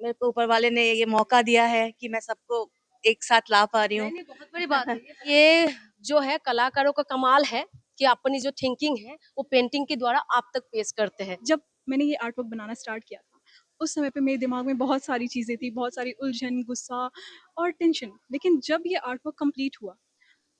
मेरे को ऊपर वाले ने ये मौका दिया है कि मैं सबको एक साथ ला पा रही हूँ। नहीं, बहुत बड़ी बात है ये जो है कलाकारों का कमाल है कि अपनी जो थिंकिंग है वो पेंटिंग के द्वारा आप तक पेश करते हैं। जब मैंने ये आर्ट वर्क बनाना स्टार्ट किया था, उस समय पे मेरे दिमाग में बहुत सारी चीज़ें थी, बहुत सारी उलझन, गुस्सा और टेंशन। लेकिन जब ये आर्ट वर्क कंप्लीट हुआ,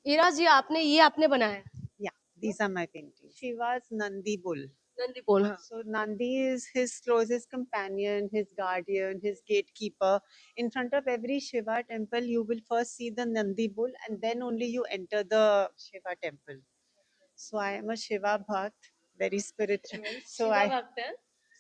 ईरा जी आपने बनाया है? Yeah, these are my paintings. Shiva's Nandi bull. Nandi बोल, हाँ। So Nandi is his closest companion, his guardian, his gatekeeper. In front of every Shiva temple, you will first see the Nandi bull, and then only you enter the Shiva temple. So I am a Shiva Bhakt, very spiritual. So Shiva I भक्त है।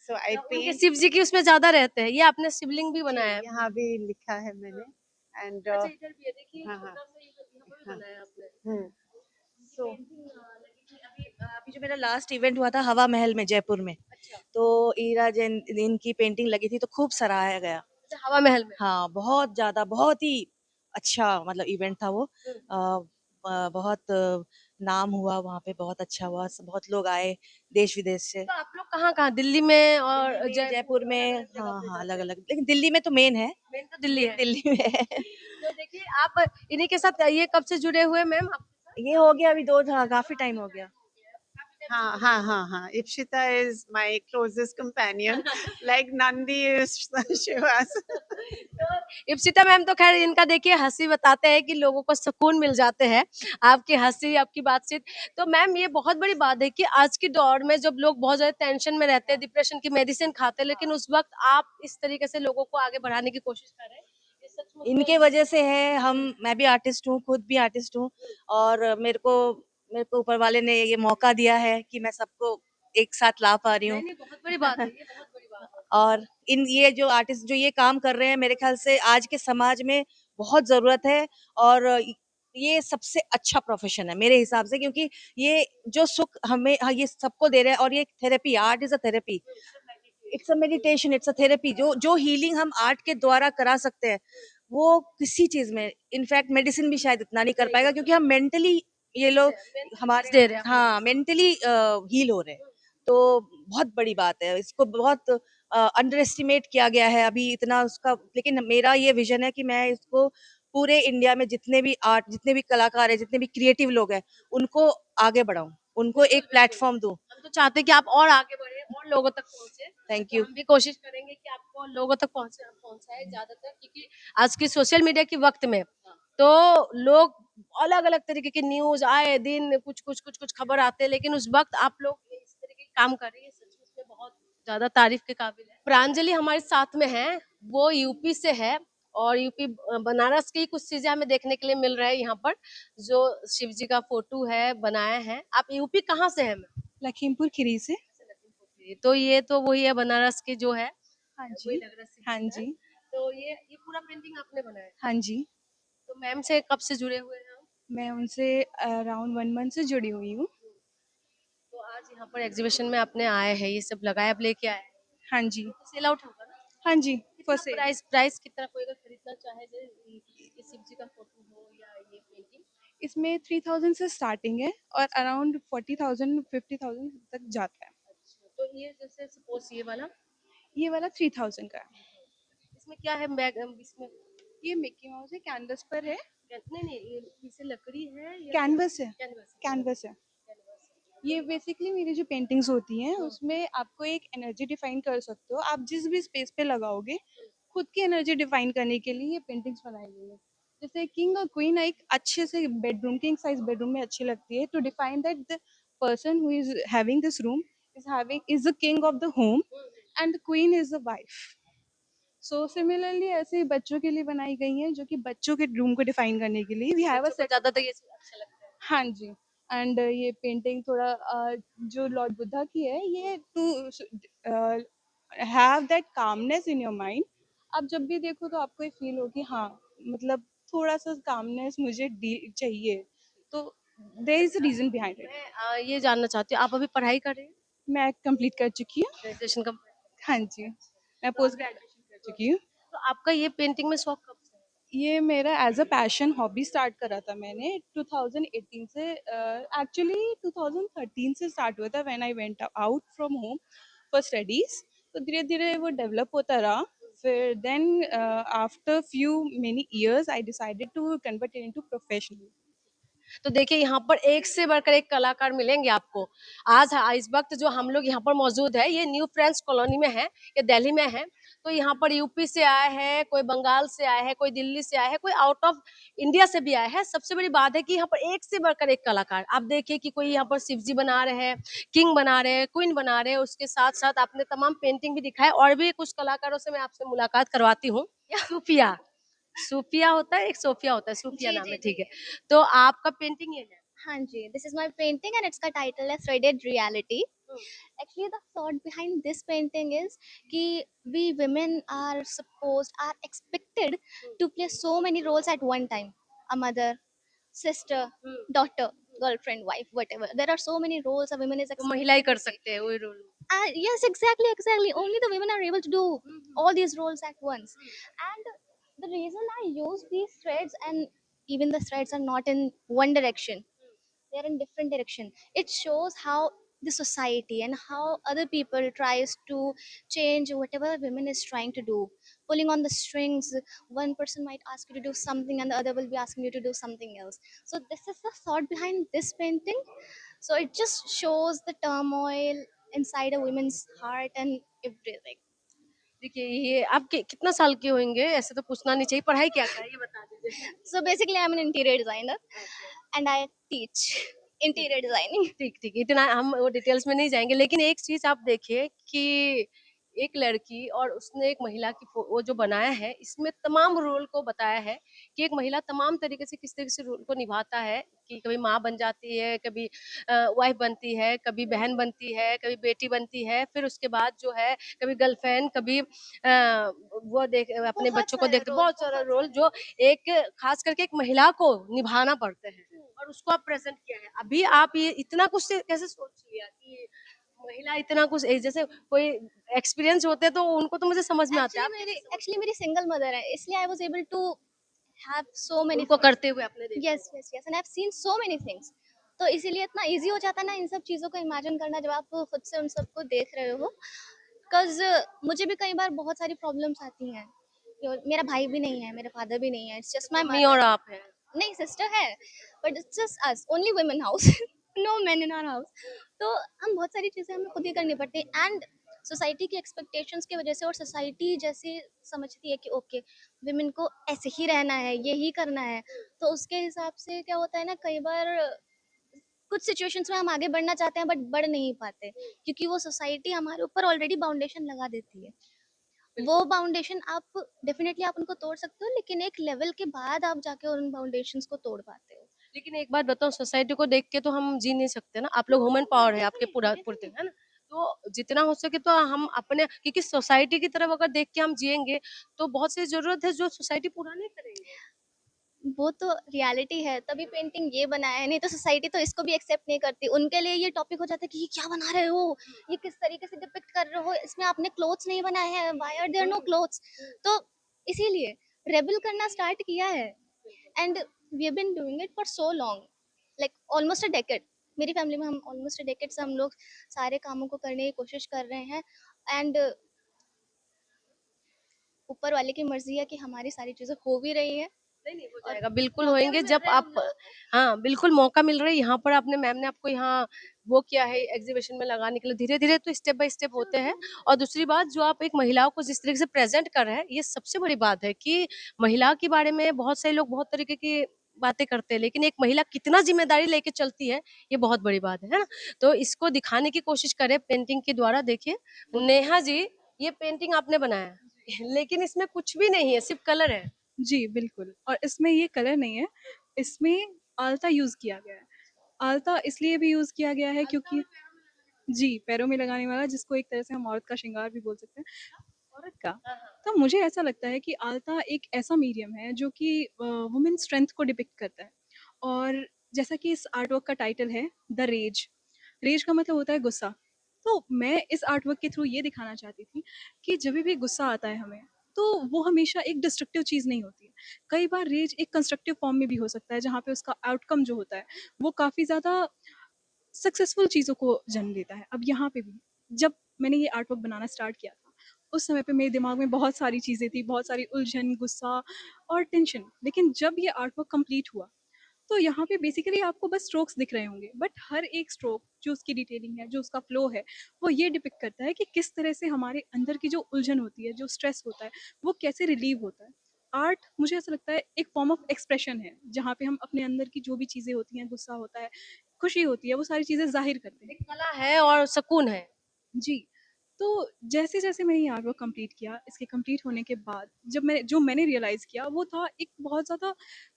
so I उनके paint. Shiv जी की उसमें ज्यादा रहते हैं। ये आपने शिवलिंग भी बनाया है? यहाँ भी लिखा है मैंने. And अच्छा, इधर भी है, देखिए हाँ, छोटा सा यहाँ पर भी हाँ. बनाया है आपने। So अभी जो मेरा लास्ट इवेंट हुआ था हवा महल में जयपुर में, अच्छा, तो ईरा जैन इनकी पेंटिंग लगी थी तो खूब सराहाया गया। अच्छा हवा महल में। हाँ, बहुत ज़्यादा, बहुत ही अच्छा मतलब इवेंट था वो। बहुत नाम हुआ वहाँ पे, बहुत अच्छा हुआ, बहुत लोग आए देश-विदेश से। तो आप लोग कहाँ-कहाँ दिल्ली में और दिल्ली में, जयपुर में, अलग-अलग जगह हाँ, पे हाँ, जाते हैं? अलग-अलग, लेकिन दिल्ली में तो मेन है, मेन तो दिल्ली है। दिल्ली में है। तो देखिए आप इन्हीं के साथ ये कब से जुड़े हुए मैम आप? ये हो गया अभी 2 हाँ, काफ़ी टाइम हो गया। हाँ. Ipshita is my closest companion, like Nandi is Shiva's. तो इप्सिता मैम तो खैर इनका देखिए हंसी बताते हैं कि लोगों को सुकून मिल जाते हैं आपकी हंसी आपकी बातचीत। तो मैम ये बहुत बड़ी बात है कि आज के दौर में जब लोग बहुत ज्यादा टेंशन में रहते हैं, डिप्रेशन की मेडिसिन खाते हैं, लेकिन उस वक्त आप इस तरीके से लोगों को आगे बढ़ाने की कोशिश कर रहे हैं। ये सचमुच में इनके वजह से है, मैं भी आर्टिस्ट हूँ, खुद भी आर्टिस्ट हूँ, और मेरे को ऊपर वाले ने ये मौका दिया है कि मैं सबको एक साथ ला पा रही हूँ। नहीं, बहुत बड़ी बात है, ये बहुत बड़ी बात है। और ये जो आर्टिस्ट जो ये काम कर रहे हैं, मेरे ख्याल से आज के समाज में बहुत ज़रूरत है, और ये सबसे अच्छा प्रोफ़ेशन है मेरे हिसाब से, क्योंकि ये जो सुख हमें ये सबको दे रहा है, और ये therapy, art is a therapy, it's a meditation, it's a therapy, जो हीलिंग हम आर्ट के द्वारा करा सकते हैं, वो किसी चीज़ में, इनफैक्ट मेडिसिन भी शायद इतना नहीं कर पाएगा, क्योंकि हम मेंटली, ये लोग हमारे, दे रहे हैं। हाँ, मेंटली हील हो रहे हैं। तो बहुत बड़ी बात है, इसको बहुत अंडर एस्टिमेट किया गया है अभी इतना उसका, लेकिन मेरा ये विजन है कि मैं इसको पूरे इंडिया में जितने भी कलाकार हैं, जितने भी क्रिएटिव लोग हैं, उनको आगे बढ़ाऊं, उनको एक प्लेटफॉर्म दूं। हम तो चाहते हैं कि आप और आगे बढ़े और लोगों तक पहुंचे। थैंक तो यू। हम भी कोशिश करेंगे कि आपको लोगों तक पहुंचाए ज्यादातर, क्योंकि आज की सोशल मीडिया के वक्त में तो लोग अलग अलग तरीके की न्यूज आए दिन कुछ खबर आते हैं, लेकिन उस वक्त आप लोग इस तरीके के काम कर रही है, सचमुच में बहुत ज्यादा तारीफ के काबिल है। प्रांजलि हमारे साथ में है, वो यूपी से है, और यूपी बनारस की कुछ चीजें हमें देखने के लिए मिल रहा है यहाँ पर, जो शिव जी का फोटो है बनाया है। आप यूपी कहाँ से हैं मैम? लखीमपुर खीरी से। तो ये तो वही है बनारस की जो है, हाँ वही जी, लग रहा है हाँ सिटी है। जी, तो ये पूरा पेंटिंग आपने बनाया है? हाँ जी। तो मैम से कब से जुड़े हुए हैं आप? मैं उनसे अराउंड 1 मंथ से जुड़ी हुई हूँ। तो आज यहाँ पर एग्जीबिशन में आपने आए हैं, ये सब लगाए आप लेके आए हैं, हाँ जी, तो सेल आउट होगा ना? हाँ जी, कितना फॉर सेल। प्राइस प्राइस कितना, कोई अगर खरीदना चाहे ये शिव जी का फोटो हो या ये पेंटिंग? इसमें 3000 से स्टार्टिंग है और अराउंड 40,000 50,000 तक जाता है। अच्छा, तो ये जैसे सपोज ये वाला, ये वाला 3000 का है। इसमें क्या है बैग इसमें? ये मिक्की माउस है, कैनवस पर है। नहीं नहीं, ये पीछे लकड़ी है या कैनवस है, कैनवस? कैनवस है। कैनवस ये बेसिकली मेरी जो पेंटिंग्स होती हैं उसमें आपको एक एनर्जी डिफाइन कर सकते हो। आप जिस भी स्पेस पे लगाओगे, खुद की एनर्जी डिफाइन करने के लिए ये पेंटिंग्स बनाई गई है। जैसे किंग और क्वीन एक अच्छे से बेडरूम, किंग साइज बेडरूम में अच्छी लगती है, to define that the person who is having this room is the king of the home and the queen is the wife. So similarly ऐसे ही बच्चों के लिए बनाई गई हैं, जो कि बच्चों के रूम को डिफाइन करने के लिए वी हैव अ बच्चों को सेट। ज्यादा तो ये अच्छा लगता है। हाँ जी। एंड ये पेंटिंग थोड़ा जो लॉर्ड बुद्धा की है, ये to have that calmness in your mind. आप जब भी देखो तो आपको ये फील हो कि हाँ, मतलब थोड़ा सा कामनेस मुझे चाहिए। तो there is a reason behind it. मैं ये जानना चाहती हूँ, आप अभी पढ़ाई कर रहे हैं? मैं कंप्लीट कर चुकी हूँ। ग्रेजुएशन का? हाँ जी, मैं तो पोस्ट आप ग्रेजुएशन कर चुकी हूँ। तो आपका ये पेंटिंग में शौक कब से है? ये मेरा as a passion hobby start करा था मैंने 2018 से। एक्चुअली 2013 से स्टार्ट हुआ था when I went out from home for studies. तो धीरे धीरे वो डेवलप होता रहा। फिर then after few many years I decided to convert it into professional. तो देखिए यहाँ पर एक से बढ़कर एक कलाकार मिलेंगे आपको। आज इस वक्त जो हम लोग यहाँ पर मौजूद है, ये न्यू फ्रेंड्स कॉलोनी में है, ये दिल्ली में है। तो यहाँ पर यूपी से आया है, कोई बंगाल से आया है, कोई दिल्ली से आया है, कोई आउट ऑफ इंडिया से भी आया है। सबसे बड़ी बात है कि यहाँ पर एक से बढ़कर एक कलाकार। आप देखिए कि कोई यहाँ पर शिव जी बना रहे हैं, किंग बना रहे हैं, क्वीन बना रहे हैं, उसके साथ साथ आपने तमाम पेंटिंग भी दिखाए। और भी कुछ कलाकारों से मैं आपसे मुलाकात करवाती हूँ। सूफिया, सूफिया होता है, एक सोफिया होता है, सूफिया जी नाम है, जी ठीक जी है। तो आपका पेंटिंग ये है। हाँ जी, this is my painting and its का title है Threaded Reality. Actually the thought behind this painting is कि we women are expected to play so many roles at one time. A mother, sister, daughter, girlfriend, wife, whatever. There are so many roles a woman is तो महिला ही expected कर to play. सकते हैं वही role. Yes, exactly. Only the women are able to do all these roles at once. And the reason I use these threads, and even the threads are not in one direction, they are in different direction. It shows how the society and how other people tries to change whatever women is trying to do, pulling on the strings. One person might ask you to do something and the other will be asking you to do something else. So this is the thought behind this painting. So it just shows the turmoil inside a woman's heart and everything. देखिए ये आप कितना साल के होंगे? ऐसे तो पूछना नहीं चाहिए। पढ़ाई क्या है ये बता दीजिए। So basically I'm an interior designer and I teach interior designing. ठीक, ठीक। इतना हम वो डिटेल्स में नहीं जाएँगे, लेकिन एक चीज़ आप देखिए कि एक लड़की और उसने एक महिला की वो जो बनाया है, इसमें तमाम रोल को बताया है कि एक महिला तमाम तरीके से किस तरीके से रोल को निभाता है कि कभी माँ बन जाती है, कभी वाइफ बनती है, कभी बहन बनती है, कभी बेटी बनती है, फिर उसके बाद जो है कभी गर्लफ्रेंड, कभी वो देख अपने बहुत बच्चों को सारे देखते रोल, बहुत सारा रोल जो एक खास करके एक महिला को निभाना पड़ते हैं और उसको आप प्रेज़ेंट किया है। अभी आप ये इतना कुछ से कैसे सोच लिया कि महिला इतना कुछ जैसे कोई एक्सपीरियंस होते हैं तो उनको तो मुझे समझ में आता है। आप कैसे समझ एक्चुअली मेरी सिंगल मदर है, इसलिए I was able to have so many उनको करते हुए आपने देखा? Yes and I have seen so many things. तो इसीलिए इतना इजी हो जाता है ना इन सब चीज़ों को इमेजिन करना जब आप खुद से उन सबको देख रहे हो. बिकॉज मुझे भी कई बार बहुत सारी प्रॉब्लम्स आती हैं. मेरा भाई भी नहीं है, मेरा फादर भी नहीं है, इट्स जस्ट माई मम्मी और मदर. आप हैं। नहीं, सिस्टर है, but it's just us, only women house. No men in our house. तो हम बहुत सारी चीज़ें हमें खुद ही करनी पड़ती हैं एंड सोसाइटी की एक्सपेक्टेशंस की वजह से, और सोसाइटी जैसे समझती है कि ओके विमेन को ऐसे ही रहना है, यही करना है, तो उसके हिसाब से क्या होता है ना, कई बार कुछ सिचुएशंस में हम आगे बढ़ना चाहते हैं बट बढ़ नहीं पाते क्योंकि वो सोसाइटी हमारे ऊपर ऑलरेडी बाउंडेशन लगा देती है. वो बाउंडेशन आप डेफिनेटली आप उनको तोड़ सकते हो, लेकिन एक लेवल के बाद आप जाके उन बाउंडेशंस को तोड़ पाते हो. लेकिन एक बात बताऊँ सोसाइटी को देख के तो हम जी नहीं सकते ना। आप लोग वुमेन पावर है आपके पूरा पूरे है ना? तो जितना हो सके तो हम अपने क्योंकि सोसाइटी की तरफ अगर देख के हम जिएँगे तो बहुत सी ज़रूरत है जो सोसाइटी पूरा नहीं करेंगे। वो तो रियलिटी है, तभी पेंटिंग ये बनाया है, नहीं तो सोसाइटी तो इसको भी एक्सेप्ट नहीं करती. उनके लिए ये टॉपिक हो जाता है कि ये क्या बना रहे हो, ये किस तरीके से डिपिक्ट कर रहे हो, इसमें आपने क्लोथ्स नहीं बनाए हैं, why are there no clothes. तो इसीलिए रेबल करना स्टार्ट किया है and we have been doing it for so long, like almost a decade. मेरी फैमिली में हम ऑलमोस्ट अ डेकेड से हम लोग सारे कामों को करने की कोशिश कर रहे हैं एंड ऊपर वाले की मर्जी है कि हमारी सारी चीज़ें हो भी रही हैं. नहीं, नहीं हो और जाएगा, बिल्कुल मौके भी होएँगे मिल जब रहे हैं हम आप लोगों को. हाँ, बिल्कुल मौका मिल रहा है यहाँ पर आपने मैम ने आपको यहाँ वो किया है एग्ज़िबिशन में लगाने के लिए, धीरे-धीरे तो स्टेप बाय स्टेप होते हैं और दूसरी बात जो आप एक महिलाओं को जिस तरीके से प्रेज़ेंट कर रहे हैं, ये सबसे बड़ी बात है कि महिला के बारे में बहुत सारे लोग बहुत तरीके की बातें करते हैं, लेकिन एक महिला कितना ज़िम्मेदारी लेके चलती है, ये बहुत बड़ी बात है ना? तो इसको दिखाने की कोशिश करें पेंटिंग के द्वारा देखिए, नेहा जी ये पेंटिंग आपने बनाया है, लेकिन इसमें कुछ भी नहीं है, सिर्फ़ कलर है। जी, बिल्कुल। और इसमें ये कलर नहीं है, इसमें आलता यूज़ किया गया है। आलता इसलिए भी यूज़ किया गया है क्योंकि जी, पैरों में लगाने वाला जिसको एक तरह से हम औरत का श्रृंगार भी बोल सकते हैं, औरत का। तो मुझे ऐसा लगता है कि आलता एक ऐसा मीडियम है जो कि वुमेन स्ट्रेंथ को डिपिक्ट करता है। और जैसा कि इस आर्ट वर्क का टाइटल है द रेज, रेज का मतलब होता है गुस्सा। तो मैं इस आर्ट वर्क के थ्रू ये दिखाना चाहती थी कि जब भी गुस्सा आता है हमें, तो वो हमेशा एक डिस्ट्रक्टिव चीज़ नहीं होती है। कई बार रेज एक कंस्ट्रक्टिव फॉर्म में भी हो सकता है, जहाँ पे उसका आउटकम जो होता है, वो काफ़ी ज़्यादा सक्सेसफुल चीज़ों को जन्म देता है। अब यहाँ पे भी जब मैंने ये आर्ट वर्क बनाना स्टार्ट किया था उस समय पे मेरे दिमाग में बहुत सारी चीज़ें थी, बहुत सारी उलझन, गुस्सा और टेंशन। लेकिन जब ये आर्ट वर्क कंप्लीट हुआ, तो यहाँ पे बेसिकली आपको बस स्ट्रोक्स दिख रहे होंगे, बट हर एक स्ट्रोक जो उसकी डिटेलिंग है, जो उसका फ्लो है, वो ये डिपिक्ट करता है कि किस तरह से हमारे अंदर की जो उलझन होती है, जो स्ट्रेस होता है, वो कैसे रिलीव होता है। आर्ट मुझे ऐसा लगता है एक फॉर्म ऑफ एक्सप्रेशन है, जहाँ पे हम अपने अंदर की जो भी चीज़ें होती हैं, गुस्सा होता है, खुशी होती है, वो सारी चीज़ें ज़ाहिर करते हैं। एक कला है और सुकून है। जी, तो जैसे-जैसे मैंने ये आर्ट वर्क कंप्लीट किया, इसके कंप्लीट होने के बाद मैंने रियलाइज़ किया, वो था एक बहुत ज़्यादा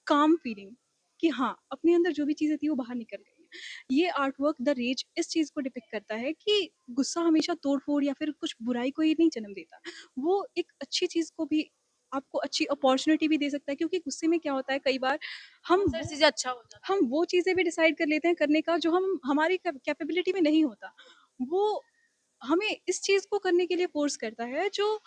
काम फीलिंग कि हाँ, अपने अंदर जो भी चीज़ें थी वो बाहर निकल गई हैं। ये आर्ट वर्क द रेज इस चीज़ को डिपिक्ट करता है कि गुस्सा हमेशा तोड़-फोड़ या फिर कुछ बुराई को ही नहीं जन्म देता। वो एक अच्छी चीज़ को भी आपको अच्छी अपॉर्च्युनिटी भी दे सकता है, क्योंकि गुस्से में क्या होता है कई बार हम बहुत सारी चीज़ें अच्छा हो जाता है। हम वो चीज़ें भी डिसाइड कर लेते हैं करने का जो हम हमारी कैपेबिलिटी में नहीं होता। वो हमें इस चीज़ को करने के लिए फ़ोर्स करता है जो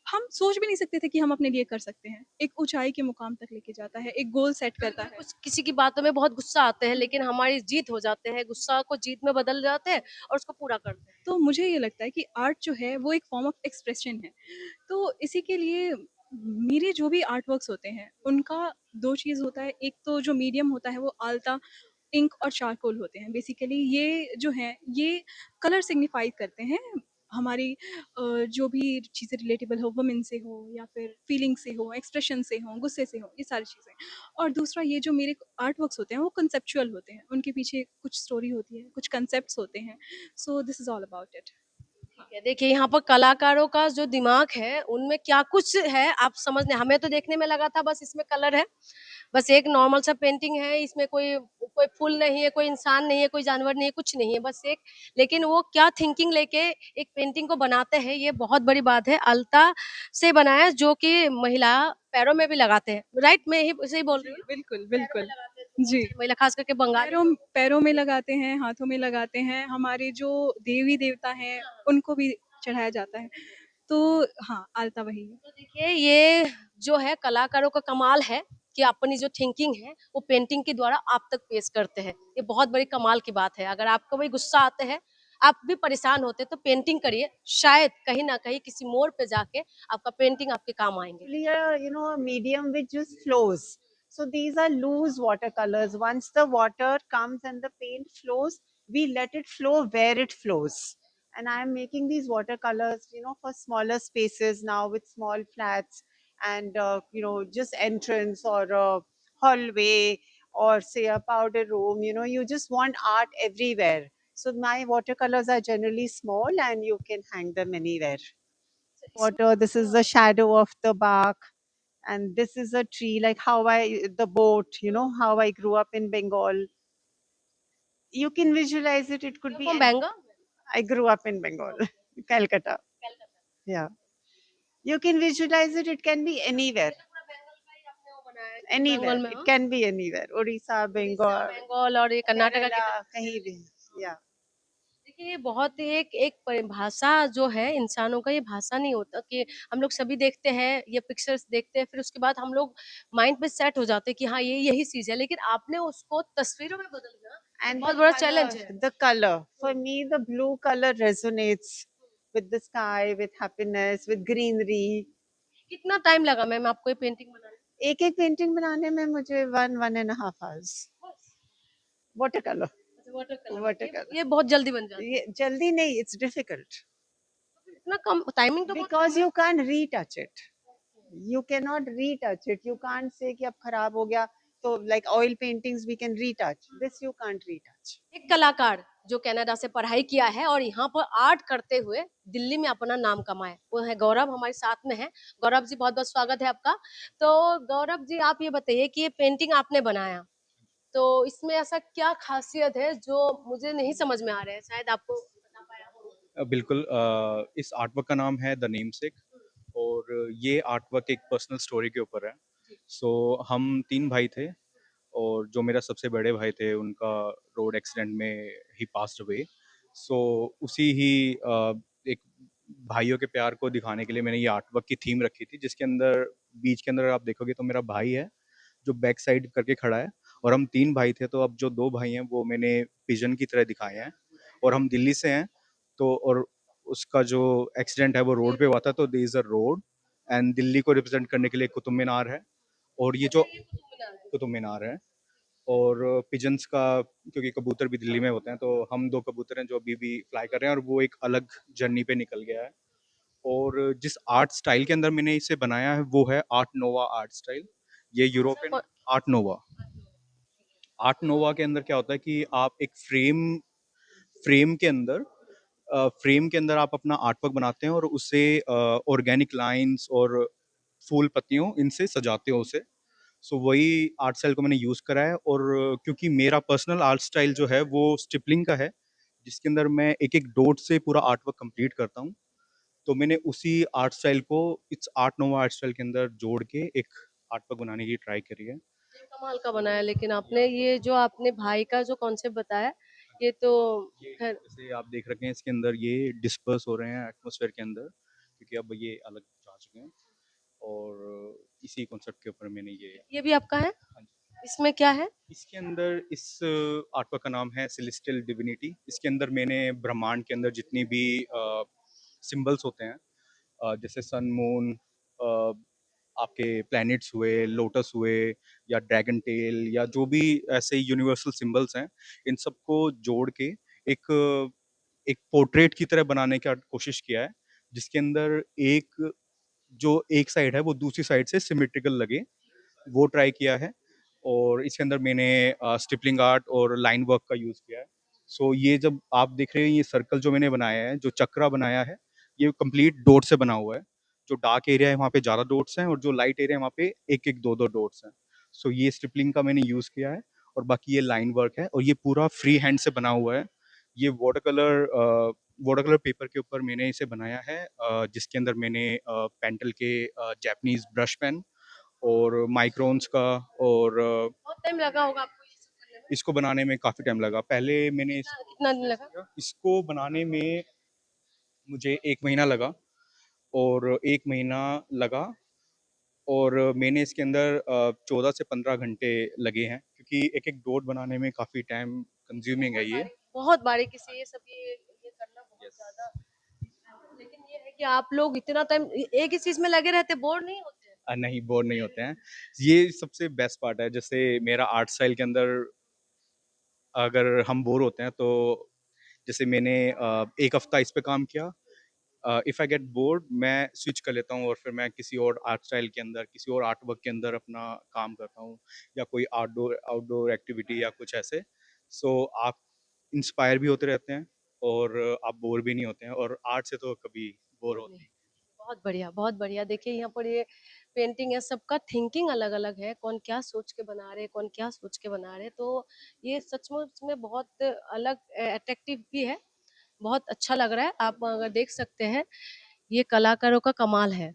हम सोच भी नहीं सकते थे कि हम अपने लिए कर सकते हैं। एक ऊँचाई के मुकाम तक लेके जाता है, एक गोल सेट करता कभी-कभी है। कुछ किसी की बातों में बहुत गुस्सा आते हैं, लेकिन हमारी जीत हो जाते हैं, गुस्सा को जीत में बदल जाते हैं और उसको पूरा करते हैं। तो मुझे ये लगता है कि आर्ट जो है वो एक फ़ॉर्म ऑफ एक्सप्रेशन है। तो इसी के लिए मेरे जो भी आर्ट वर्क्स होते हैं, उनका 2 चीज़ होता है। एक तो जो मीडियम होता है वो आल्ता, इंक और चारकोल होते हैं। बेसिकली ये जो हैं, ये कलर सिग्निफ़ाई करते हैं हमारी जो भी चीज़ें रिलेटेबल हो, वुमेन से हो या फिर फीलिंग से हो, एक्सप्रेशन से हो, गुस्से से हो, ये सारी चीज़ें। और दूसरा ये जो मेरे आर्ट वर्क्स होते हैं, वो कॉन्सेप्चुअल होते हैं। उनके पीछे कुछ स्टोरी होती है, कुछ कॉन्सेप्ट्स होते हैं। So this is all about it. ठीक है, देखिए यहाँ पर कलाकारों का जो दिमाग है, उनमें क्या कुछ है आप समझ नहीं, हमें तो देखने में लगा था बस इसमें कलर है, बस एक नॉर्मल सा पेंटिंग है, इसमें कोई कोई फूल नहीं है, कोई इंसान नहीं है, कोई जानवर नहीं है, कुछ नहीं है, बस एक लेकिन वो क्या थिंकिंग लेके एक पेंटिंग को बनाते हैं, ये बहुत बड़ी बात है। अलता से बनाया जो कि महिला पैरों में भी लगाते हैं, राइट? मैं ही सही बोल रही जी, हूँ ना? बिल्कुल, पैरों में बिल्कुल। लगाते हैं तो बहुत जी। सारी महिला खास करके बंगाली पैरों लोग। पैरों में लगाते हैं, हाथों में लगाते हैं, हमारे जो देवी-देवता हैं, हाँ, उनको भी चढ़ाया जाता है। तो हाँ, आलता वही है। तो देखिए ये जो है कलाकारों का कमाल है कि अपनी जो थिंकिंग है वो पेंटिंग के द्वारा आप तक पेश करते हैं। ये बहुत बड़ी कमाल की बात है। अगर आपको भी गुस्सा आते हैं, आप भी परेशान होते हैं तो पेंटिंग करिए। शायद कहीं न कहीं किसी मोड़ पे जाके आपका पेंटिंग आपके काम आएँगे। Actually a medium which just flows. So these are loose watercolors. Once the water comes and the paint flows, we let it flow where it flows. And I am making these watercolors, for smaller spaces now with small flats and just entrance or a hallway or say a powder room. You just want art everywhere. So my watercolors are generally small and you can hang them anywhere. तो इसमें Water, this is the shadow of the bark, and this is a tree, like the boat, how I grew up in Bengal. You can visualize it. It you could are be, from Bengal? I grew up in Bengal, Calcutta. Calcutta. Yeah. You can visualize it. It can be anywhere. मतलब पूरा बंगाल का ही आपने वो बनाया है कि Anywhere. Bengal में It हो? can be anywhere. Odisha, Orissa, Bengal, Bengal और ये कर्नाटका की Kerala, तरफ से। kahin bhi. Yeah. देखिए, ये बहुत ही एक एक परिभाषा जो है इंसानों का ये भाषा नहीं होता कि हम लोग सभी देखते हैं, ये पिक्चर्स देखते हैं, फिर उसके बाद हम लोग माइंड पे सेट हो जाते हैं कि हाँ, ये यही चीज़ है। लेकिन आपने उसको तस्वीरों में बदलना एक And बहुत बड़ा चैलेंज color, है। the color. For me, the blue color resonates with the sky, with happiness, with greenery. कितना टाइम लगा मैम आपको ये पेंटिंग बनाने में? एक-एक पेंटिंग बनाने में मुझे 1 एंड अ हाफ आवर्स। बस। वाटर कलर, अच्छा वाटर कलर में वाटर कलर। ये बहुत जल्दी बन जाता है। ये जल्दी नहीं, इट्स डिफिकल्ट तो फिर इतना कम टाइमिंग तो बहुत कम बिकॉज़ है। You can't retouch it. You can not retouch it. You can't say कि अब खराब हो गया तो like oil paintings we can retouch, this you can't retouch. एक कलाकार जो कनाडा से पढ़ाई किया है और यहाँ पर आर्ट करते हुए दिल्ली में अपना नाम कमाए वो है गौरव हमारे साथ में है। गौरव जी बहुत बहुत स्वागत है आपका। तो गौरव जी आप ये बताइए कि ये पेंटिंग आपने बनाया तो इसमें ऐसा क्या खासियत है जो मुझे नहीं समझ में आ रहा है, शायद आपको बता पाया हो। बिल्कुल इस आर्ट वर्क का नाम है द नेमसेक और ये आर्ट वर्क एक पर्सनल स्टोरी के ऊपर है। सो हम 3 भाई थे और जो मेरा सबसे बड़े भाई थे उनका रोड एक्सीडेंट में ही पास्ड अवे। सो उसी ही एक भाइयों के प्यार को दिखाने के लिए मैंने ये आर्ट वर्क की थीम रखी थी जिसके अंदर बीच के अंदर आप देखोगे तो मेरा भाई है जो बैक साइड करके खड़ा है और हम 3 भाई थे तो अब जो 2 भाई हैं वो मैंने पिजन की तरह दिखाए हैं और हम दिल्ली से हैं तो और उसका जो एक्सीडेंट है वो रोड पे हुआ था, तो there is a road and Delhi को रिप्रेज़ेंट करने के लिए कुतुब मीनार है और ये जो कुतुब मीनार है और पिजन्स का, क्योंकि कबूतर भी दिल्ली में होते हैं, तो हम 2 कबूतर हैं जो अभी भी फ्लाई कर रहे हैं और वो एक अलग जर्नी पे निकल गया है। और जिस आर्ट स्टाइल के अंदर मैंने इसे बनाया है वो है आर्ट नोवा आर्ट स्टाइल। ये यूरोपियन आर्ट नोवा। आर्ट नोवा के अंदर क्या होता है कि आप एक फ्रेम के अंदर फ्रेम के अंदर आप अपना आर्टवर्क बनाते हैं और उसे ऑर्गेनिक लाइंस और फूल पत्तियों इनसे सजाते हो उसे। सो वही आर्ट स्टाइल को मैंने यूज़ करा है और क्योंकि मेरा पर्सनल आर्ट स्टाइल जो है वो स्टिपलिंग का है, जिसके अंदर मैं एक-एक डॉट से पूरा आर्टवर्क कंप्लीट करता हूँ। तो मैंने उसी आर्ट स्टाइल को इस आर्ट नोवा आर्ट स्टाइल के अंदर जोड़ के एक आर्टवर्क बनाने की ट्राई करी है। ये कमाल का बनाया, लेकिन आपने ये जो आपने भाई का जो कॉन्सेप्ट बताया, ये तो ये खैर जैसे आप देख रखे हैं इसके अंदर ये डिस्पर्स हो रहे हैं एटमॉस्फेयर के अंदर, क्योंकि अब ये अलग जा चुके हैं और इसी कॉन्सेप्ट के ऊपर मैंने ये भी आपका है? हाँ जी। इसमें क्या है? इसके अंदर इस आर्टवर्क का नाम है सेलेस्टियल डिविनिटी। इसके अंदर मैंने ब्रह्मांड के अंदर जितनी भी सिंबल्स होते हैं, जैसे सन, मून, आपके प्लैनेट्स हुए, लोटस हुए या ड्रैगन टेल या जो भी ऐसे यूनिवर्सल सिंबल्स हैं, इन सबको जोड़ के एक एक पोर्ट्रेट की तरह बनाने का कोशिश किया है, जिसके अंदर जो एक साइड है वो दूसरी साइड से सिमेट्रिकल लगे, वो ट्राई किया है। और इसके अंदर मैंने स्टिपलिंग आर्ट और लाइन वर्क का यूज़ किया है। सो ये जब आप देख रहे हैं ये सर्कल जो मैंने बनाया है, जो चक्रा बनाया है, ये कंप्लीट डॉट से बना हुआ है। जो डार्क एरिया है वहाँ पे ज़्यादा डॉट्स हैं और जो लाइट एरिया है वहाँ पे एक-एक, दो-दो डॉट्स हैं। सो ये स्टिपलिंग का मैंने यूज़ किया है और बाकी ये लाइन वर्क है और ये पूरा फ्री हैंड से बना हुआ है। ये वाटर कलर पेपर के ऊपर मैंने इसे बनाया है, जिसके अंदर मैंने पेंटल के जैपनीज़ ब्रश पेन और माइक्रोन्स का और बहुत टाइम लगा होगा आपको ये सब करने में? इसको बनाने में काफ़ी टाइम लगा। पहले मैंने कितना दिन लगा? इसको बनाने में मुझे 1 महीना लगा और 1 महीना लगा और मैंने इसके अंदर 14 से 15 घंटे लगे हैं, क्योंकि एक-एक डॉट बनाने में काफ़ी टाइम कंज्यूमिंग है ये। बहुत बारीकी से ये सब ये करना बहुत यस। ज़्यादा, लेकिन ये है कि आप लोग इतना टाइम एक ही चीज़ में लगे रहते, बोर नहीं होते? नहीं, बोर नहीं होते हैं। ये सबसे बेस्ट पार्ट है, जैसे मेरा आर्ट स्टाइल के अंदर अगर हम बोर होते हैं तो जैसे मैंने 1 हफ्ता इस पे काम किया, इफ आई गेट बोर्ड मैं स्विच कर लेता हूँ और फिर मैं किसी और आर्ट स्टाइल के अंदर, किसी और आर्ट वर्क के अंदर अपना काम करता हूँ या कोई आउटडोर आउटडोर एक्टिविटी या कुछ ऐसे। सो आप इंस्पायर भी होते रहते हैं और आप बोर भी नहीं होते हैं और आर्ट से तो कभी बोर होते नहीं, नहीं। बहुत बढ़िया, बहुत बढ़िया। देखिए यहाँ पर ये पेंटिंग है, सबका थिंकिंग अलग-अलग है, कौन क्या सोच के बना रहे हैं, कौन क्या सोच के बना रहे हैं, तो ये सचमुच में बहुत अलग अट्रैक्टिव भी है, बहुत अच्छा लग रहा है। आप अगर देख सकते हैं, ये कलाकारों का कमाल है।